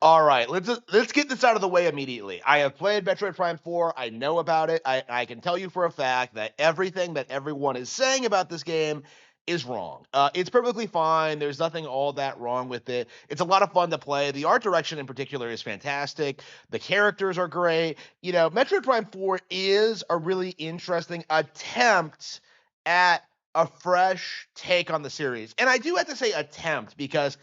All right, let's get this out of the way immediately. I have played Metroid Prime 4. I know about it. I can tell you for a fact that everything that everyone is saying about this game is wrong. It's perfectly fine. There's nothing all that wrong with it. It's a lot of fun to play. The art direction in particular is fantastic. The characters are great. Metroid Prime 4 is a really interesting attempt at a fresh take on the series. And I do have to say attempt because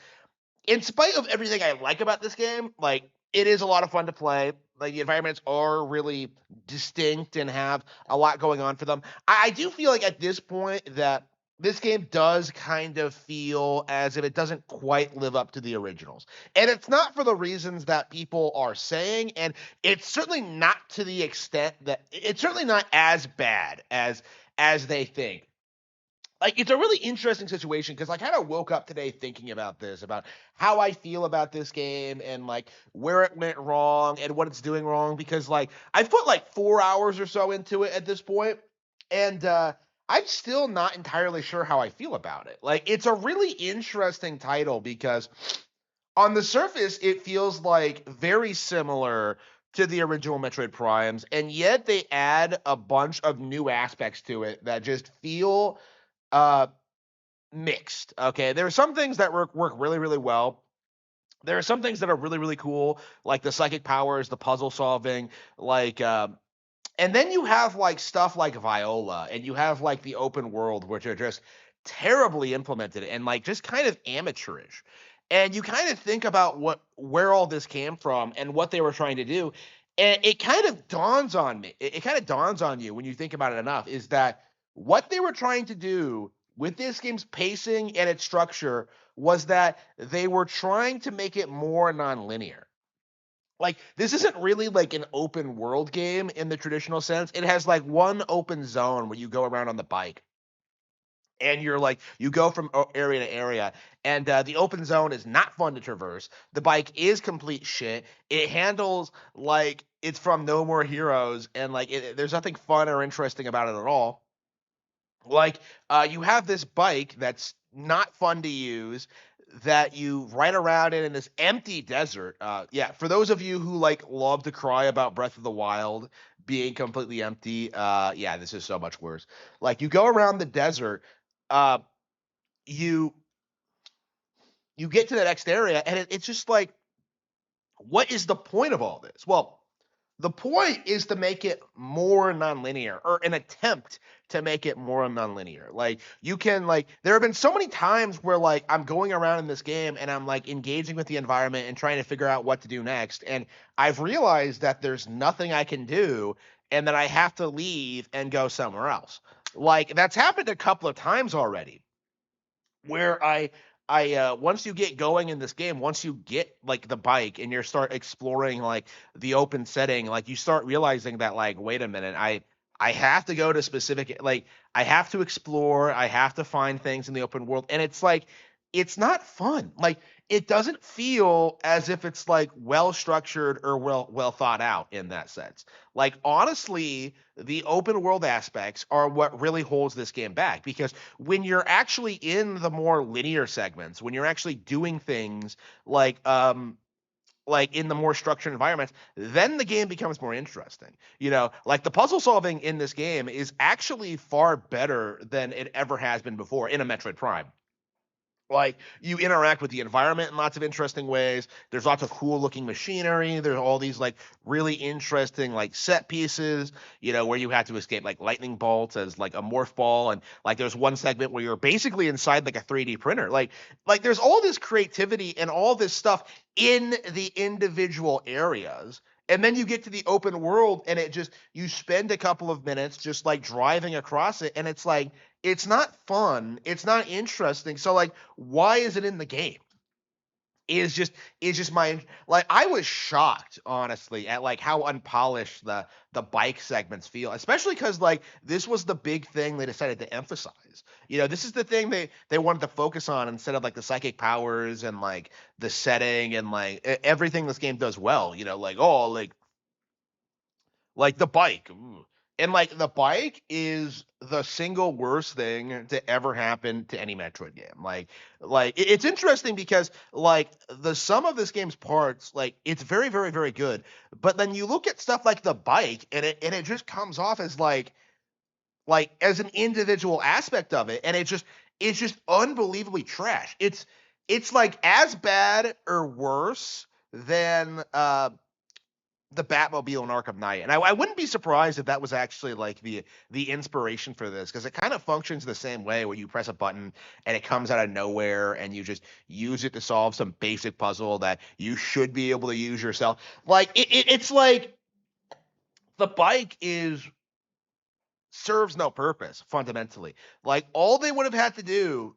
in spite of everything I like about this game, like it is a lot of fun to play. Like the environments are really distinct and have a lot going on for them. I do feel like at this point that this game does kind of feel as if it doesn't quite live up to the originals. And it's not for the reasons that people are saying, and it's certainly not to the extent that it's certainly not as bad as they think. Like it's a really interesting situation because I kind of woke up today thinking about this, about how I feel about this game and like where it went wrong and what it's doing wrong. Because like I've put like 4 hours or so into it at this point, and I'm still not entirely sure how I feel about it. Like it's a really interesting title because on the surface it feels like very similar to the original Metroid Primes, and yet they add a bunch of new aspects to it that just feel uh mixed. Okay, there are some things that work really really well. There are some things that are really really cool, like the psychic powers, the puzzle solving, like and then you have like stuff like Viola, and you have like the open world, which are just terribly implemented and like just kind of amateurish. And you kind of think about where all this came from and what they were trying to do, and it kind of dawns on me. It kind of dawns on you when you think about it enough is that what they were trying to do with this game's pacing and its structure was that they were trying to make it more nonlinear. Like this isn't really like an open world game in the traditional sense. It has like one open zone where you go around on the bike, and you're like you go from area to area, and the open zone is not fun to traverse. The bike is complete shit. It handles like it's from No More Heroes, and like there's nothing fun or interesting about it at all. Like you have this bike that's not fun to use, that you ride around in this empty desert. Yeah, for those of you who like love to cry about Breath of the Wild being completely empty, yeah, this is so much worse. Like you go around the desert, uh, you you get to the next area, and it's just like, what is the point of all this? Well, the point is to make it more nonlinear, or an attempt to make it more nonlinear. Like you can like there have been so many times where like I'm going around in this game and I'm like engaging with the environment and trying to figure out what to do next, and I've realized that there's nothing I can do and that I have to leave and go somewhere else. Like that's happened a couple of times already, where I once you get going in this game, once you get like the bike and you start exploring like the open setting, like you start realizing that like, wait a minute, I have to go to specific, like I have to explore, I have to find things in the open world, and it's like it's not fun. Like it doesn't feel as if it's like well structured or well thought out in that sense. Like honestly, the open world aspects are what really holds this game back, because when you're actually in the more linear segments, when you're actually doing things like like in the more structured environments, then the game becomes more interesting. Like the puzzle solving in this game is actually far better than it ever has been before in a Metroid Prime. Like you interact with the environment in lots of interesting ways. There's lots of cool looking machinery. There's all these like really interesting like set pieces, where you have to escape like lightning bolts as like a morph ball, and like there's one segment where you're basically inside like a 3D printer. Like there's all this creativity and all this stuff in the individual areas. And then you get to the open world, and it just you spend a couple of minutes just like driving across it, and it's like it's not fun, it's not interesting. So like why is it in the game? Is just my, like, I was shocked honestly at like how unpolished the bike segments feel, especially because like this was the big thing they decided to emphasize. This is the thing they wanted to focus on instead of like the psychic powers and like the setting and like everything this game does well. Like, oh, like the bike. Ooh. And like the bike is the single worst thing to ever happen to any Metroid game. It's interesting because like the sum of this game's parts, like it's very, very, very good. But then you look at stuff like the bike, and it just comes off as like as an individual aspect of it, and it's just unbelievably trash. It's like as bad or worse than the Batmobile in Arkham Knight. And I wouldn't be surprised if that was actually like the inspiration for this, because it kind of functions the same way, where you press a button and it comes out of nowhere and you just use it to solve some basic puzzle that you should be able to use yourself. Like it's like the bike is serves no purpose fundamentally. Like all they would have had to do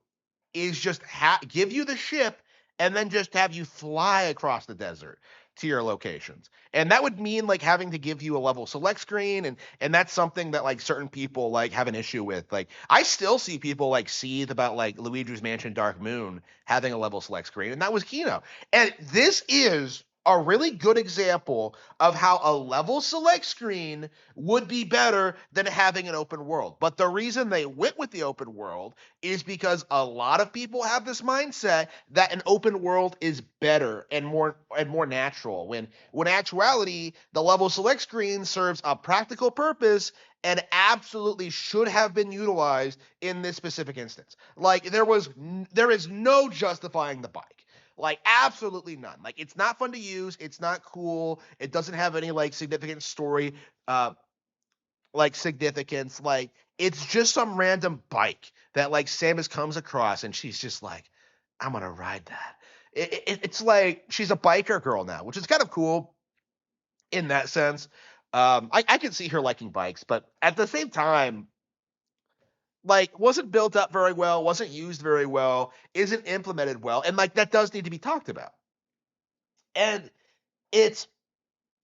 is just give you the ship and then just have you fly across the desert to your locations. And that would mean like having to give you a level select screen, and that's something that like certain people like have an issue with. Like I still see people like seethe about like Luigi's Mansion Dark Moon having a level select screen, and that was Kino. And this is a really good example of how a level select screen would be better than having an open world. But the reason they went with the open world is because a lot of people have this mindset that an open world is better and more natural, when actuality the level select screen serves a practical purpose and absolutely should have been utilized in this specific instance. Like there is no justifying the bike. Like absolutely none. Like it's not fun to use, it's not cool, it doesn't have any like significant story uh like significance. Like it's just some random bike that like Samus comes across and she's just like, I'm gonna ride that. It's like she's a biker girl now, which is kind of cool in that sense. I can see her liking bikes, but at the same time, like wasn't built up very well, wasn't used very well, isn't implemented well, and like that does need to be talked about. And it's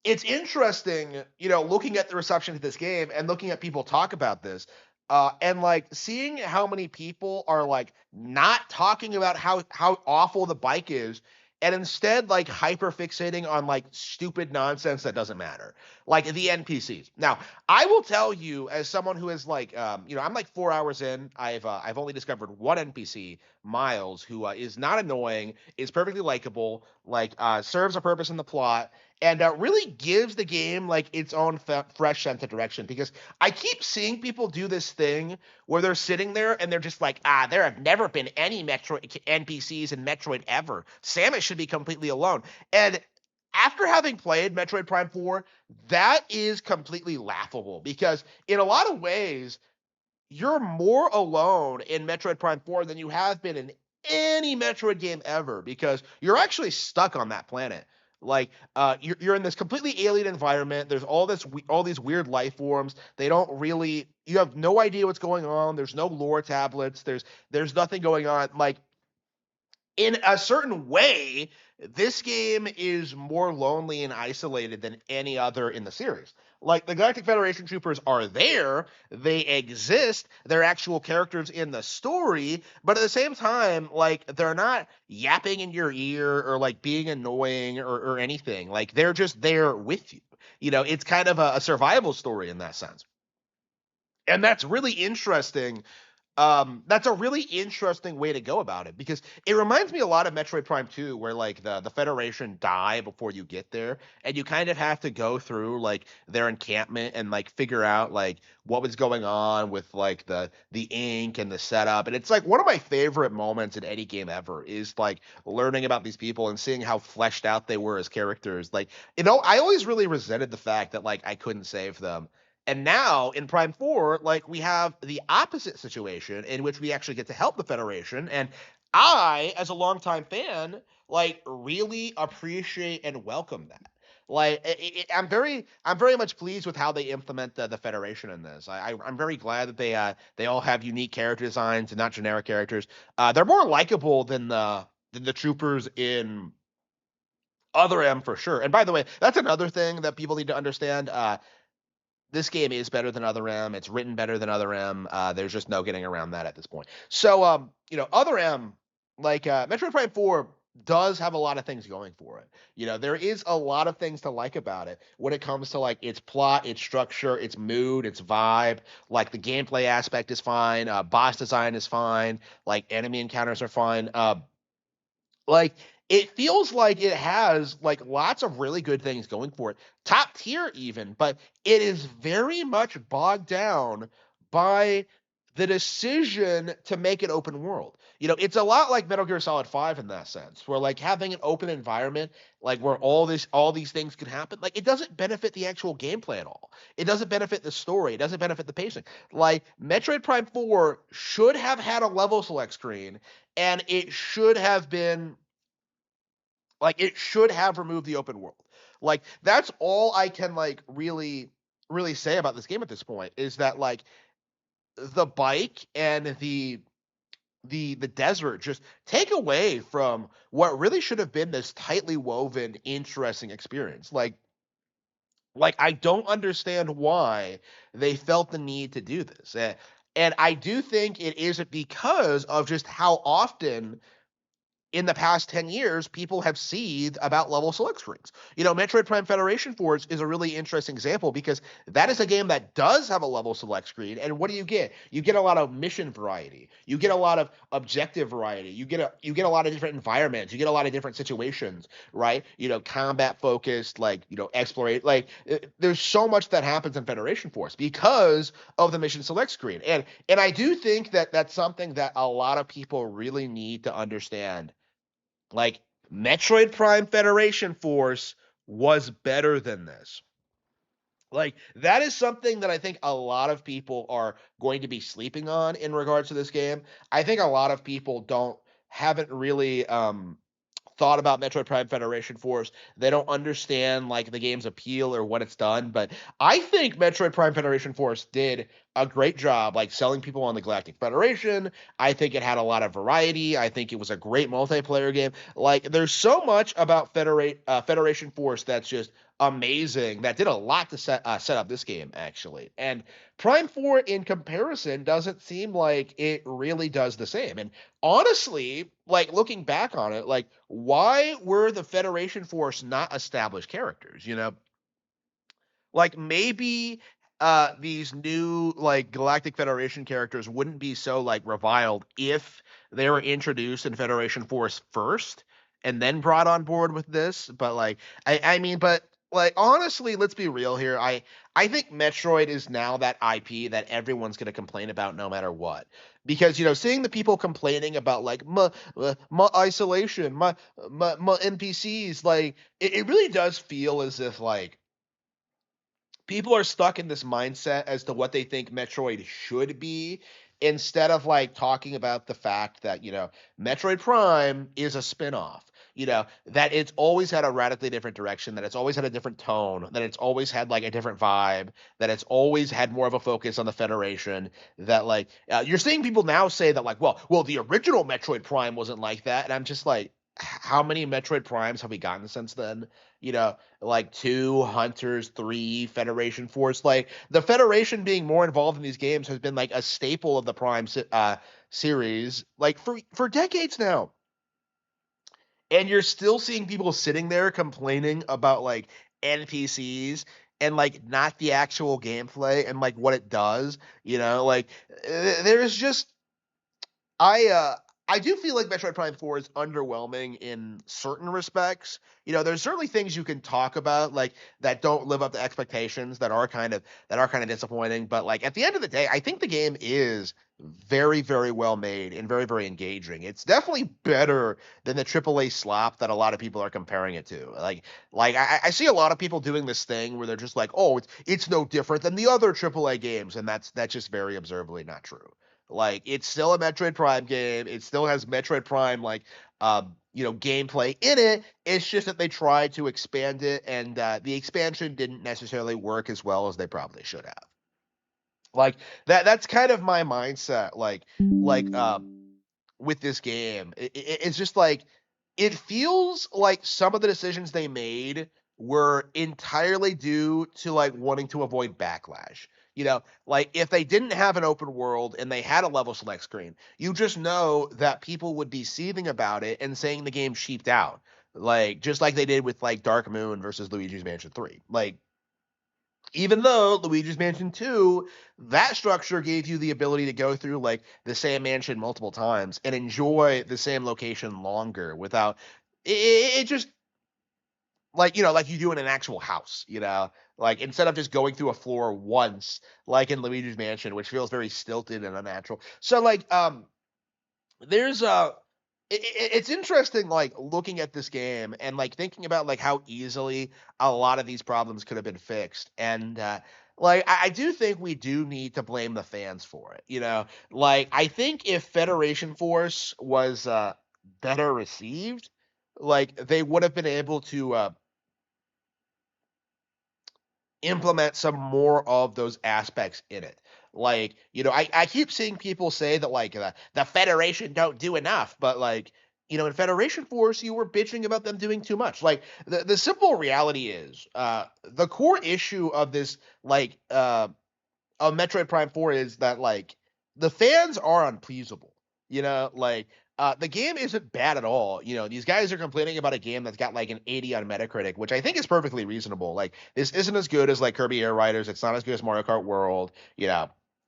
it's interesting, looking at the reception to this game and looking at people talk about this, and like seeing how many people are like not talking about how awful the bike is, and instead like hyper fixating on like stupid nonsense that doesn't matter, like the NPCs. Now, I will tell you, as someone who is like, I'm like 4 hours in. I've only discovered one NPC, Miles, who is not annoying, is perfectly likable, like serves a purpose in the plot, and really gives the game like its own fresh sense of direction. Because I keep seeing people do this thing where they're sitting there and they're just like, there have never been any Metroid NPCs in Metroid ever. Samus should be completely alone. And after having played Metroid Prime 4, that is completely laughable, because in a lot of ways you're more alone in Metroid Prime 4 than you have been in any Metroid game ever, because you're actually stuck on that planet. Like you're in this completely alien environment. There's all these weird life forms. They don't really You have no idea what's going on. There's no lore tablets. There's nothing going on. Like in a certain way, this game is more lonely and isolated than any other in the series. Like the Galactic Federation troopers are there, they exist, they're actual characters in the story, but at the same time, like they're not yapping in your ear or like being annoying or anything. Like they're just there with you. It's kind of a survival story in that sense. And that's a really interesting way to go about it, because it reminds me a lot of Metroid Prime 2, where like the Federation die before you get there, and you kind of have to go through like their encampment and like figure out like what was going on with like the ink and the setup. And it's like one of my favorite moments in any game ever is like learning about these people and seeing how fleshed out they were as characters. Like, I always really resented the fact that like I couldn't save them. And now in Prime 4, like we have the opposite situation in which we actually get to help the Federation. And I, as a longtime fan, like really appreciate and welcome that. Like I'm very much pleased with how they implement the Federation in this. I'm very glad that they all have unique character designs and not generic characters. They're more likable than the troopers in Other M, for sure. And by the way, that's another thing that people need to understand. This game is better than Other M. It's written better than Other M. There's just no getting around that at this point. So, Other M, like Metroid Prime 4, does have a lot of things going for it. There is a lot of things to like about it when it comes to like its plot, its structure, its mood, its vibe. Like the gameplay aspect is fine, boss design is fine, like enemy encounters are fine. Like it feels like it has like lots of really good things going for it. Top tier even, but it is very much bogged down by the decision to make it open world. It's a lot like Metal Gear Solid 5 in that sense, where like having an open environment, like where all these things can happen, like it doesn't benefit the actual gameplay at all. It doesn't benefit the story, it doesn't benefit the pacing. Like Metroid Prime 4 should have had a level select screen, and it should have been like it should have removed the open world. Like that's all I can like really say about this game at this point is that like the bike and the desert just take away from what really should have been this tightly woven interesting experience. Like I don't understand why they felt the need to do this. And I do think it is because of just how often in the past 10 years, people have seethed about level select screens. Metroid Prime Federation Force is a really interesting example because that is a game that does have a level select screen. And what do you get? You get a lot of mission variety. You get a lot of objective variety. You get a lot of different environments. You get a lot of different situations, right? Combat focused, like, explorate. Like, there's so much that happens in Federation Force because of the mission select screen. And I do think that that's something that a lot of people really need to understand. Like Metroid Prime Federation Force was better than this. Like that is something that I think a lot of people are going to be sleeping on in regards to this game. I think a lot of people haven't really thought about Metroid Prime Federation Force. They don't understand like the game's appeal or what it's done. But I think Metroid Prime Federation Force did a great job like selling people on the Galactic Federation. I think it had a lot of variety. I think it was a great multiplayer game. Like there's so much about Federation Force that's just amazing that did a lot to set up this game actually. And Prime 4 in comparison doesn't seem like it really does the same. And honestly, like looking back on it, like why were the Federation Force not established characters? Like maybe these new like Galactic Federation characters wouldn't be so like reviled if they were introduced in Federation Force first and then brought on board with this. But like I mean, but like honestly, let's be real here. I think Metroid is now that IP that everyone's gonna complain about no matter what. Because seeing the people complaining about like my isolation, my NPCs, like it really does feel as if like people are stuck in this mindset as to what they think Metroid should be instead of like talking about the fact that, Metroid Prime is a spin-off. That it's always had a radically different direction, that it's always had a different tone, that it's always had like a different vibe, that it's always had more of a focus on the Federation, that like you're seeing people now say that like, well, the original Metroid Prime wasn't like that, and I'm just like, how many Metroid Primes have we gotten since then? Like two Hunters, three Federation Force. Like the Federation being more involved in these games has been like a staple of the Prime series, like for decades now. And you're still seeing people sitting there complaining about like NPCs and like not the actual gameplay and like what it does. Like there's just I I do feel like Metroid Prime 4 is underwhelming in certain respects. There's certainly things you can talk about like that don't live up to expectations that are kind of disappointing, but like at the end of the day, I think the game is very very well made and very very engaging. It's definitely better than the AAA slop that a lot of people are comparing it to. Like I see a lot of people doing this thing where they're just like, "Oh, it's no different than the other AAA games," and that's just very observably not true. Like it's still a Metroid Prime game. It still has Metroid Prime like gameplay in it. It's just that they tried to expand it, and the expansion didn't necessarily work as well as they probably should have. Like that's kind of my mindset. Like with this game, it's just like it feels like some of the decisions they made were entirely due to like wanting to avoid backlash. Like if they didn't have an open world and they had a level select screen, you just know that people would be seething about it and saying the game sheeped out. Like just like they did with like Dark Moon versus Luigi's Mansion 3. Like even though Luigi's Mansion 2, that structure gave you the ability to go through like the same mansion multiple times and enjoy the same location longer without it just like like you do in an actual house, like instead of just going through a floor once like in Luigi's Mansion, which feels very stilted and unnatural. So like there's it's interesting like looking at this game and like thinking about like how easily a lot of these problems could have been fixed. And like I do think we do need to blame the fans for it, like I think if Federation Force was better received, like they would have been able to implement some more of those aspects in it. Like, I keep seeing people say that like the Federation don't do enough, but like, in Federation Force, you were bitching about them doing too much. Like the simple reality is, the core issue of this like of Metroid Prime 4 is that like the fans are unpleasable. Like the game isn't bad at all. These guys are complaining about a game that's got like an 80 on Metacritic, which I think is perfectly reasonable. Like this isn't as good as like Kirby Air Riders. It's not as good as Mario Kart World.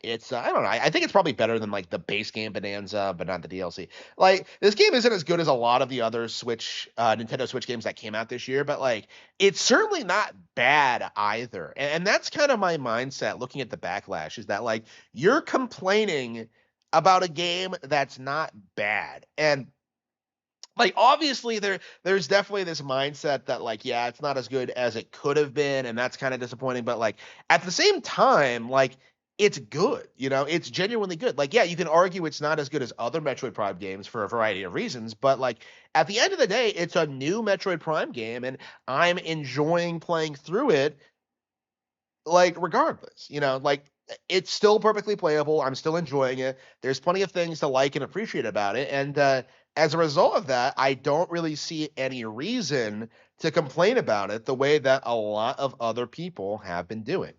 It's I don't know. I think it's probably better than like the base game Bonanza, but not the DLC. Like this game isn't as good as a lot of the other Nintendo Switch games that came out this year, but like it's certainly not bad either. And that's kind of my mindset looking at the backlash is that like you're complaining about a game that's not bad. And like obviously there's definitely this mindset that like yeah, it's not as good as it could have been and that's kind of disappointing, but like at the same time like it's good, it's genuinely good. Like yeah, you can argue it's not as good as other Metroid Prime games for a variety of reasons, but like at the end of the day, it's a new Metroid Prime game and I'm enjoying playing through it like regardless, like it's still perfectly playable. I'm still enjoying it. There's plenty of things to like and appreciate about it. And as a result of that, I don't really see any reason to complain about it the way that a lot of other people have been doing.